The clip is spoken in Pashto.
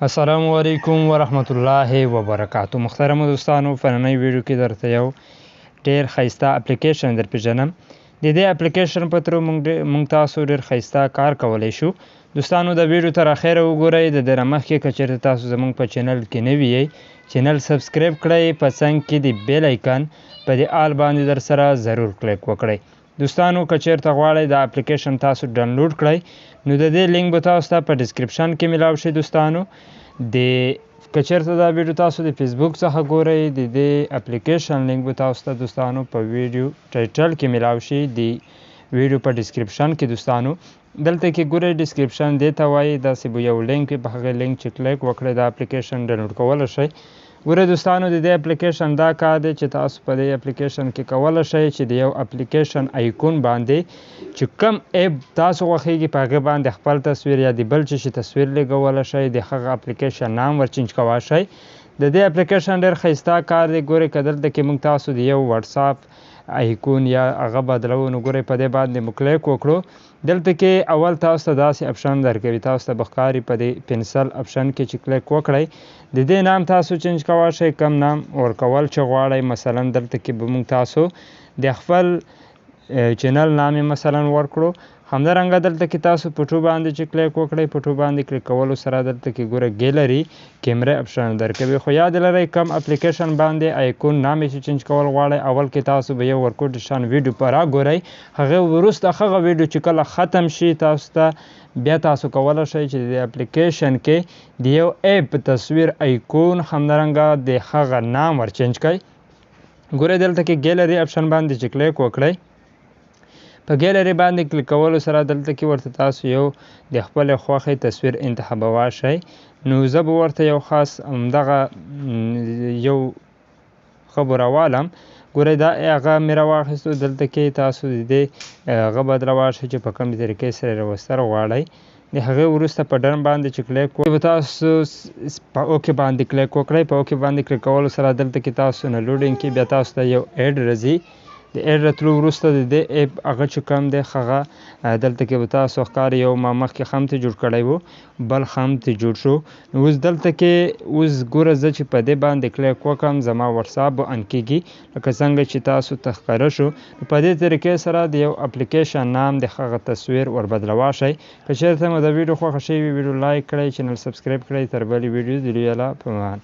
السلام علیکم ورحمت الله وبرکاتو. محترم دوستانو، په نننۍ ویډیو کې درته یو ډیر ښایسته اپلیکیشن در پیژنم. د دې اپلیکیشن په تر موږ تاسو ډیر ښایسته کار کولی شو. دوستانو د ویډیو تر اخره وګورئ. د دې نه مخکې که چېرته تاسو زموږ په چینل کې نوي یئ، چینل سبسکرایب کړئ، په څنګ کې د بیل ایکن په دې آل باندې در سره ضرور کلیک وکړئ. دوستانو که چېرته غواړئ دا اپلیکیشن تاسو ډاونلوډ کړئ نو د دې لینک به تاسو ته په ډسکرپشن کې میلاو شي. دوستانو که چېرته دا ویډیو تاسو د فیسبوک څخه ګورئ، د دې اپلیکیشن لینک به تاسو ته دوستانو په ویډیو ټایټل کې میلاو شي، د ویډیو په ډسکرپشن کې. دوستانو دلته کې ګورئ، ډسکرپشن دې ته وایي، داسې به یو لینک وي، په هغه لینک چې کلیک وکړئ دا اپلیکیشن ډاونلوډ کولی شئ. ګورئ دوستانو، د دې اپلیکیشن دا کار دی چې تاسو په دې اپلیکیشن کې کولی شئ چې د یو اپلیکیشن ایکون باندې چې کوم ایپ تاسو خوښیږي په هغې باندې خپل تصویر یا د بل څه شي تصویر لګولی شئ، د هغه اپلیکیشن نام ور چینج کولی شئ. د دې اپلیکیشن ډېر ښایسته کار دی. ګورئ که دلته کې موږ تاسو د یو واتساپ ایکون یا هغه بدلو، نو ګورئ په دې باندې مو کلیک وکړو. دلته کې اول تاسو ته داسې اپشن درکوي، تاسو ته به ښکاري په دې پنسل اپشن کې چې کلیک وکړئ د دې نام تاسو چینج کولی شئ، کم نام ورکول چې غواړئ. مثلا دلته کې به موږ تاسو د خپل چینل نام مثلا ورکړو. همدارنګه دلته کې تاسو پټو باندې چې کلیک وکړئ، پټو باندې کلیک کولو سره دلته کې ګوره ګیلري کیمرې اپشن درکوي. خو یاد لرئ کم اپلیکیشن باندې ایکون نام چې چینج کول غواړئ، اول کې تاسو به یو ورکوټ شان ویډیو په راګورئ، هغې وروسته هغه ویډیو چې کله ختم شي تاسو ته بیا تاسو کولی شئ چې د اپلیکیشن کې د یو ایپ تصویر ایکون همدارنګه د هغه نام ور چینج کړئ. ګورئ دلته کې ګیلري اپشن باندې چې کلیک وکړئ، په ګیلري باندې کلیک کولو سره دلته کې ورته تاسو یو د خپلې خوښې تصویر انتخابولی شئ. نو زه به ورته یو خاص همدغه یو ښه به راوالم. ګورئ دا هغه مې راواخیستو. دلته کې تاسو د دې هغه بدلولی شئ چې په کومې طریقې سره یې راوستل غواړئ. د هغې وروسته په ډن باندې چې کلیک وکړئ، تاسو په اوکې باندې کلیک وکړئ. په اوکې باندې کلیک کولو سره دلته کې تاسو نه لوډینګ کې بیا تاسو ته یو ایډ راځي. د ایډ راتلو وروسته د دې ایپ هغه چې کوم دی هغه دلته کې به تاسو ښکاري یو ما مخکې خم ترې جوړ کړی و، بل خم ترې جوړ شو. نو اوس دلته کې اوس ګوره زه چې په دې باندې کلیک وکړم زما واتساپ به ان کېږي، لکه څنګه چې تاسو ته ښکاره شو. نو په دې طریقې سره د یو اپلیکیشن نام د هغه تصویر ور بدلولی شئ. که چېرته مو د ویډیو خوښه شوې وي، ویډیو لایک کړئ، چینل سبسکرایب کړئ. تر بلې ویډیو د لیدو په امان.